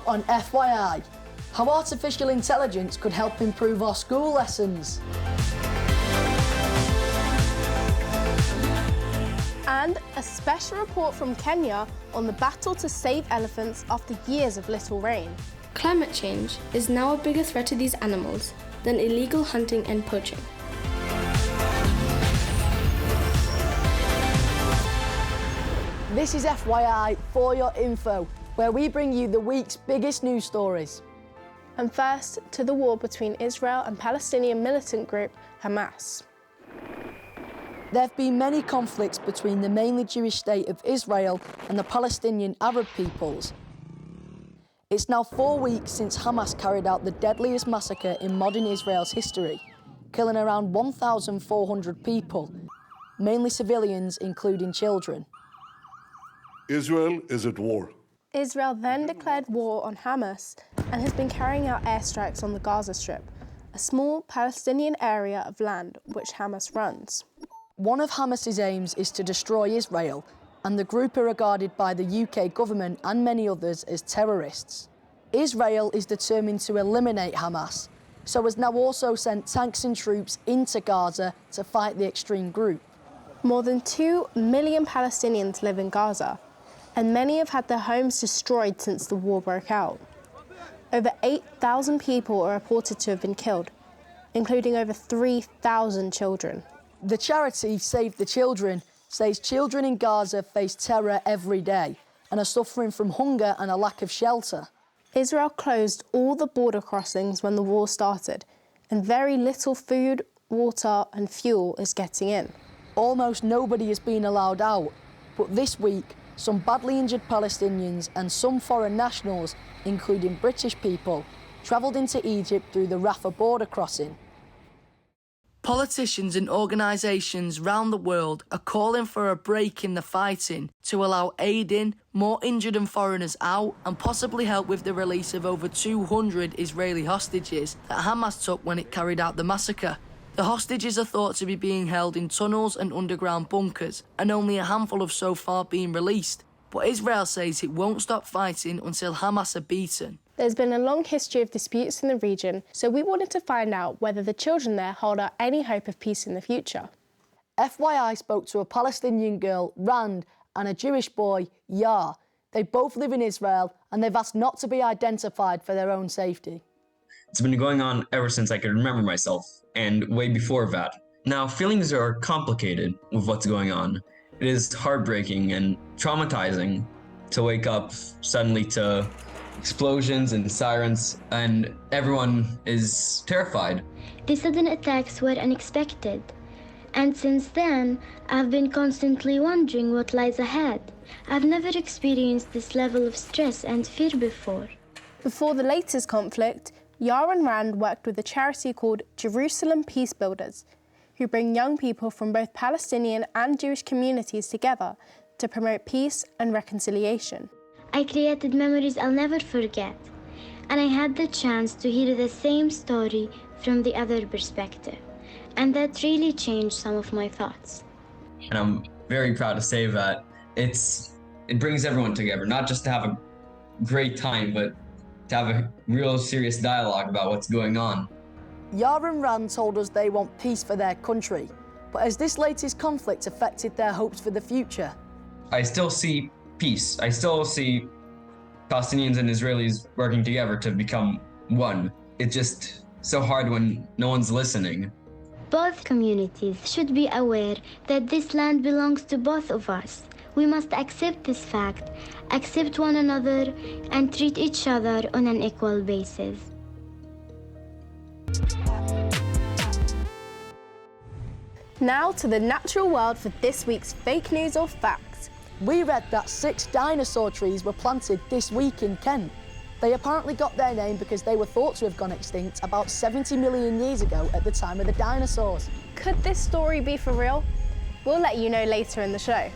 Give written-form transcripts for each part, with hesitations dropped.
on FYI, how artificial intelligence could help improve our school lessons. And a special report from Kenya on the battle to save elephants after years of little rain. Climate change is now a bigger threat to these animals than illegal hunting and poaching. This is FYI for your info, where we bring you the week's biggest news stories. And first, to the war between Israel and Palestinian militant group Hamas. There have been many conflicts between the mainly Jewish state of Israel and the Palestinian Arab peoples. It's now 4 weeks since Hamas carried out the deadliest massacre in modern Israel's history, killing around 1,400 people, mainly civilians, including children. Israel is at war. Israel then declared war on Hamas and has been carrying out airstrikes on the Gaza Strip, a small Palestinian area of land which Hamas runs. One of Hamas's aims is to destroy Israel, and the group are regarded by the UK government and many others as terrorists. Israel is determined to eliminate Hamas, so has now also sent tanks and troops into Gaza to fight the extreme group. More than 2 million Palestinians live in Gaza, and many have had their homes destroyed since the war broke out. Over 8,000 people are reported to have been killed, including over 3,000 children. The charity Save the Children says children in Gaza face terror every day and are suffering from hunger and a lack of shelter. Israel closed all the border crossings when the war started, and very little food, water and fuel is getting in. Almost nobody has been allowed out, but this week, some badly injured Palestinians and some foreign nationals, including British people, travelled into Egypt through the Rafah border crossing. Politicians and organisations round the world are calling for a break in the fighting to allow aid in, more injured and foreigners out, and possibly help with the release of over 200 Israeli hostages that Hamas took when it carried out the massacre. The hostages are thought to be being held in tunnels and underground bunkers, and only a handful have so far been released. But Israel says it won't stop fighting until Hamas are beaten. There's been a long history of disputes in the region, so we wanted to find out whether the children there hold out any hope of peace in the future. FYI spoke to a Palestinian girl, Rand, and a Jewish boy, Yar. They both live in Israel, and they've asked not to be identified for their own safety. It's been going on ever since I could remember myself, and way before that. Now, feelings are complicated with what's going on. It is heartbreaking and traumatizing to wake up suddenly to explosions and sirens, and everyone is terrified. The sudden attacks were unexpected, and since then, I've been constantly wondering what lies ahead. I've never experienced this level of stress and fear before. Before the latest conflict, Yar and Rand worked with a charity called Jerusalem Peace Builders, who bring young people from both Palestinian and Jewish communities together to promote peace and reconciliation. I created memories I'll never forget, and I had the chance to hear the same story from the other perspective, and that really changed some of my thoughts. And I'm very proud to say that it brings everyone together, not just to have a great time, but to have a real serious dialogue about what's going on. Yar and Rand told us they want peace for their country, but has this latest conflict affected their hopes for the future? I still see peace. I still see Palestinians and Israelis working together to become one. It's just so hard when no one's listening. Both communities should be aware that this land belongs to both of us. We must accept this fact, accept one another, and treat each other on an equal basis. Now to the natural world for this week's fake news or fact. We read that 6 dinosaur trees were planted this week in Kent. They apparently got their name because they were thought to have gone extinct about 70 million years ago at the time of the dinosaurs. Could this story be for real? We'll let you know later in the show.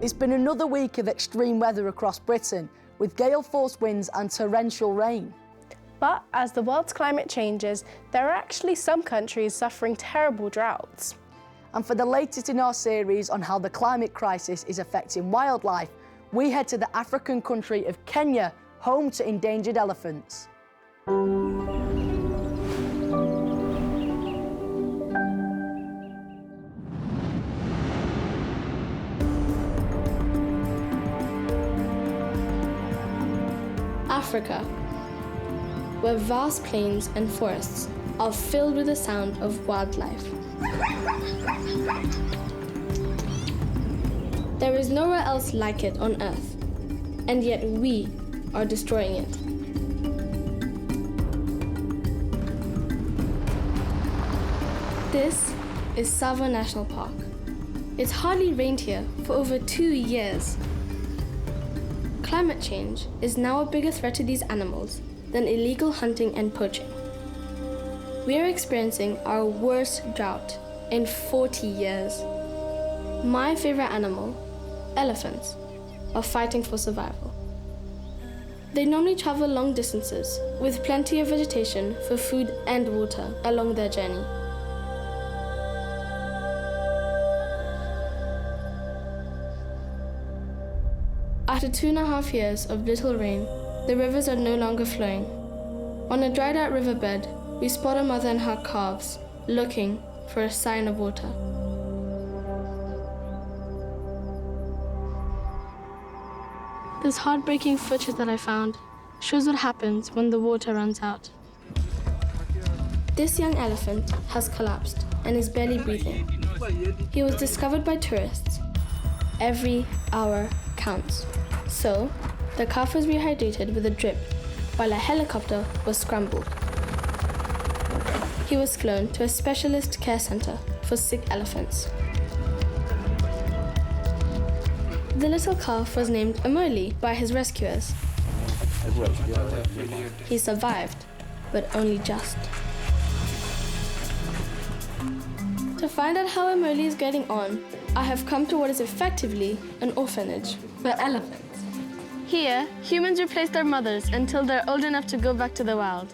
It's been another week of extreme weather across Britain, with gale-force winds and torrential rain. But as the world's climate changes, there are actually some countries suffering terrible droughts. And for the latest in our series on how the climate crisis is affecting wildlife, we head to the African country of Kenya, home to endangered elephants. Africa, where vast plains and forests are filled with the sound of wildlife. There is nowhere else like it on Earth, and yet we are destroying it. This is Tsavo National Park. It's hardly rained here for over 2 years. Climate change is now a bigger threat to these animals than illegal hunting and poaching. We are experiencing our worst drought in 40 years. My favorite animal, elephants, are fighting for survival. They normally travel long distances with plenty of vegetation for food and water along their journey. After 2.5 years of little rain, the rivers are no longer flowing. On a dried out riverbed, we spot a mother and her calves looking for a sign of water. This heartbreaking footage that I found shows what happens when the water runs out. This young elephant has collapsed and is barely breathing. He was discovered by tourists. Every hour counts. So, the calf was rehydrated with a drip, while a helicopter was scrambled. He was flown to a specialist care center for sick elephants. The little calf was named Amoli by his rescuers. He survived, but only just. To find out how Amoli is getting on, I have come to what is effectively an orphanage for elephants. Here, humans replace their mothers until they're old enough to go back to the wild.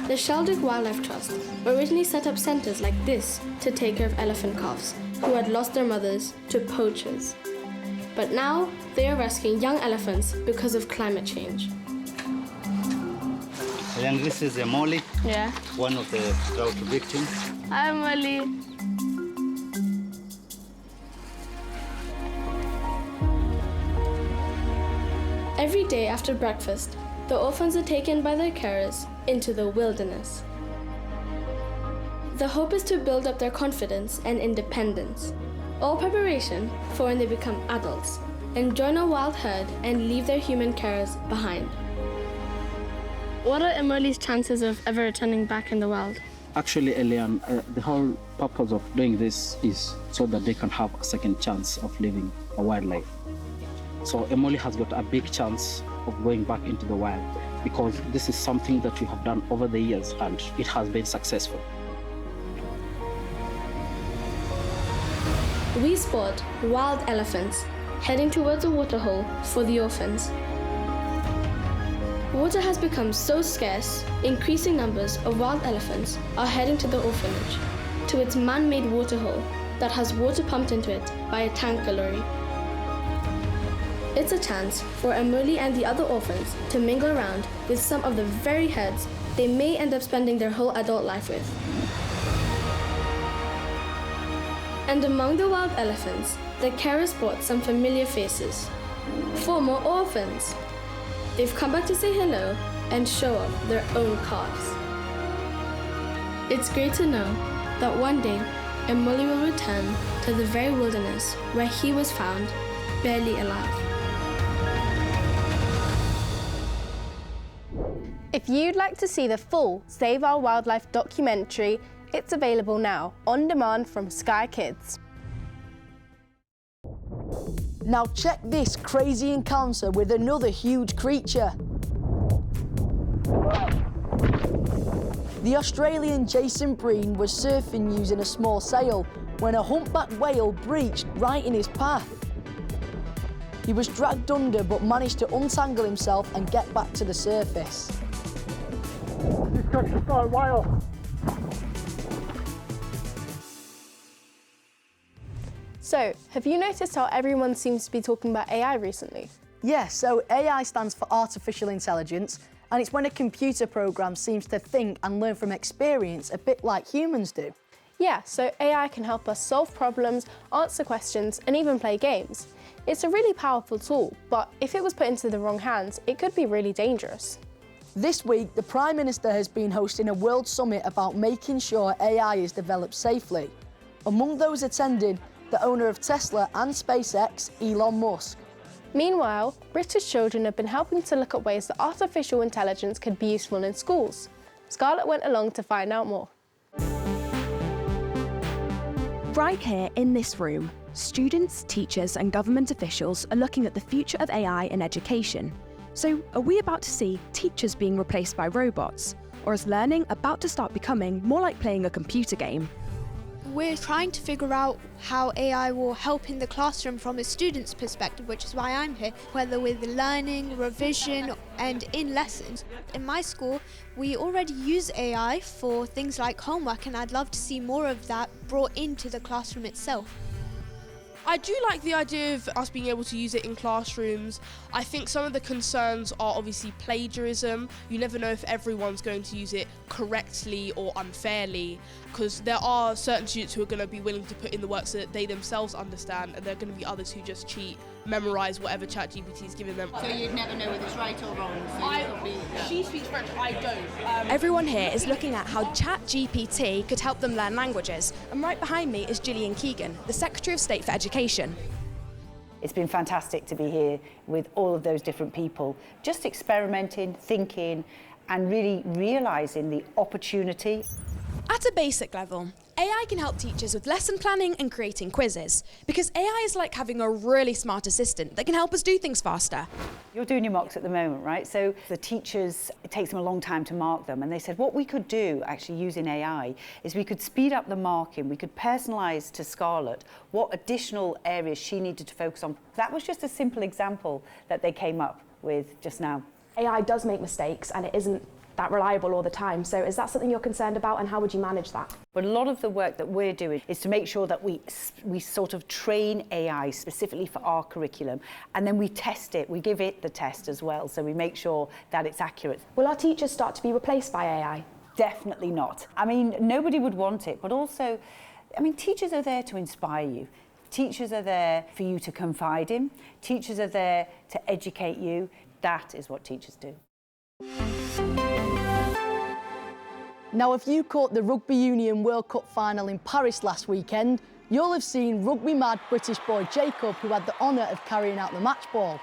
The Sheldrick Wildlife Trust originally set up centers like this to take care of elephant calves who had lost their mothers to poachers. But now, they are rescuing young elephants because of climate change. And this is Molly, Yeah. one of the drought victims. Hi, Molly. Every day after breakfast, the orphans are taken by their carers into the wilderness. The hope is to build up their confidence and independence, all preparation for when they become adults and join a wild herd and leave their human carers behind. What are Emoli's chances of ever returning back in the wild? Actually, Elian, the whole purpose of doing this is so that they can have a second chance of living a wildlife. So Emoli has got a big chance of going back into the wild because this is something that we have done over the years and it has been successful. We spot wild elephants heading towards a waterhole for the orphans. Water has become so scarce, increasing numbers of wild elephants are heading to the orphanage, to its man-made waterhole that has water pumped into it by a tanker lorry. It's a chance for Amoli and the other orphans to mingle around with some of the very heads they may end up spending their whole adult life with. And among the wild elephants, the carers spot some familiar faces. 4 more orphans. They've come back to say hello and show off their own calves. It's great to know that one day, Amoli will return to the very wilderness where he was found, barely alive. If you'd like to see the full Save Our Wildlife documentary, it's available now, on demand from Sky Kids. Now check this crazy encounter with another huge creature. The Australian Jason Breen was surfing using a small sail when a humpback whale breached right in his path. He was dragged under but managed to untangle himself and get back to the surface. He's got the far whale. So, Have you noticed how everyone seems to be talking about AI recently? Yeah, so AI stands for artificial intelligence, and it's when a computer program seems to think and learn from experience a bit like humans do. Yeah, so AI can help us solve problems, answer questions, and even play games. It's a really powerful tool, but if it was put into the wrong hands, it could be really dangerous. This week, the Prime Minister has been hosting a world summit about making sure AI is developed safely. Among those attending, the owner of Tesla and SpaceX, Elon Musk. Meanwhile, British children have been helping to look at ways that artificial intelligence could be useful in schools. Scarlett went along to find out more. Right here in this room, students, teachers and government officials are looking at the future of AI in education. So are we about to see teachers being replaced by robots? Or is learning about to start becoming more like playing a computer game? We're trying to figure out how AI will help in the classroom from a student's perspective, which is why I'm here, whether with learning, revision, and in lessons. In my school, we already use AI for things like homework, and I'd love to see more of that brought into the classroom itself. I do like the idea of us being able to use it in classrooms. I think some of the concerns are obviously plagiarism. You never know if everyone's going to use it correctly or unfairly, because there are certain students who are going to be willing to put in the work so that they themselves understand, and there are going to be others who just cheat, memorise whatever ChatGPT is giving them. So you'd never know whether it's right or wrong? So she speaks French, I don't. Everyone here is looking at how ChatGPT could help them learn languages. And right behind me is Gillian Keegan, the Secretary of State for Education. It's been fantastic to be here with all of those different people, just experimenting, thinking, and really realising the opportunity. At a basic level, AI can help teachers with lesson planning and creating quizzes, because AI is like having a really smart assistant that can help us do things faster. You're doing your mocks at the moment, right? So the teachers, it takes them a long time to mark them, and they said what we could do actually using AI is we could speed up the marking, we could personalise to Scarlett what additional areas she needed to focus on. That was just a simple example that they came up with just now. AI does make mistakes and it isn't that reliable all the time. So is that something you're concerned about, and how would you manage that? But a lot of the work that we're doing is to make sure that we sort of train AI specifically for our curriculum, and then we test it, we give it the test as well, so we make sure that it's accurate. Will our teachers start to be replaced by AI? Definitely not. I mean, nobody would want it, but also, I mean, teachers are there to inspire you. Teachers are there for you to confide in. Teachers are there to educate you. That is what teachers do. Now, if you caught the Rugby Union World Cup final in Paris last weekend, you'll have seen Rugby Mad British boy Jacob, who had the honour of carrying out the match ball.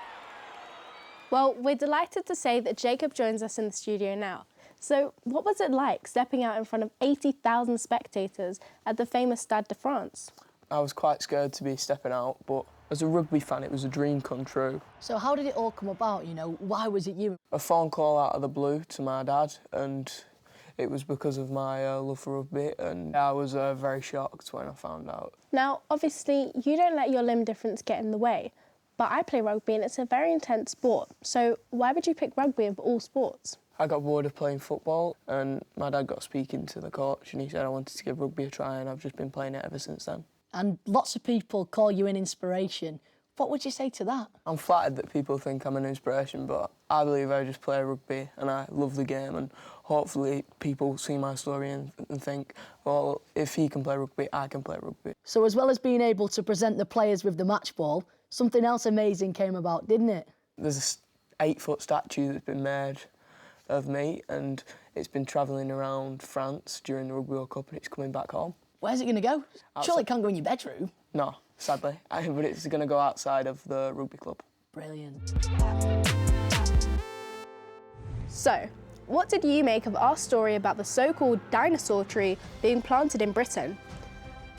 Well, we're delighted to say that Jacob joins us in the studio now. So, what was it like stepping out in front of 80,000 spectators at the famous Stade de France? I was quite scared to be stepping out, but as a rugby fan, it was a dream come true. So how did it all come about, you know? Why was it you? A phone call out of the blue to my dad, and it was because of my love for rugby, and I was very shocked when I found out. Now, obviously, you don't let your limb difference get in the way, but I play rugby and it's a very intense sport. So why would you pick rugby of all sports? I got bored of playing football, and my dad got speaking to the coach, and he said I wanted to give rugby a try, and I've just been playing it ever since then. And lots of people call you an inspiration. What would you say to that? I'm flattered that people think I'm an inspiration, but I believe I just play rugby and I love the game, and hopefully people see my story and think, well, if he can play rugby, I can play rugby. So as well as being able to present the players with the match ball, something else amazing came about, didn't it? There's an 8-foot statue that's been made of me, and it's been travelling around France during the Rugby World Cup, and it's coming back home. Where's it going to go? Outside. Surely it can't go in your bedroom. No, sadly. But it's going to go outside of the rugby club. Brilliant. So, what did you make of our story about the so-called dinosaur tree being planted in Britain?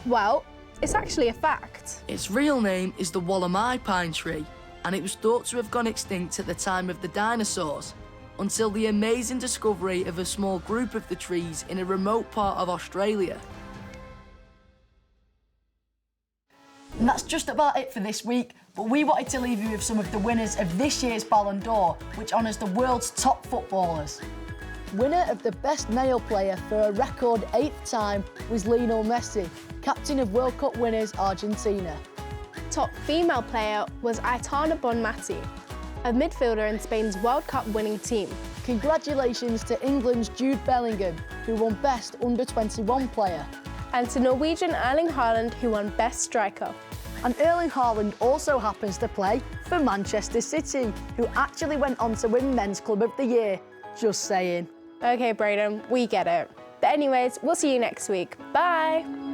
Well, it's actually a fact. Its real name is the Wallamai pine tree, and it was thought to have gone extinct at the time of the dinosaurs, until the amazing discovery of a small group of the trees in a remote part of Australia. And that's just about it for this week, but we wanted to leave you with some of the winners of this year's Ballon d'Or, which honours the world's top footballers. Winner of the Best Male Player for a record 8th time was Lionel Messi, captain of World Cup winners Argentina. top female player was Aitana Bonmati, a midfielder in Spain's World Cup winning team. Congratulations to England's Jude Bellingham, who won Best Under-21 Player. And to Norwegian Erling Haaland, who won Best Striker. And Erling Haaland also happens to play for Manchester City, who actually went on to win Men's Club of the Year. Just saying. Okay, Braden, we get it. But anyways, we'll see you next week. Bye!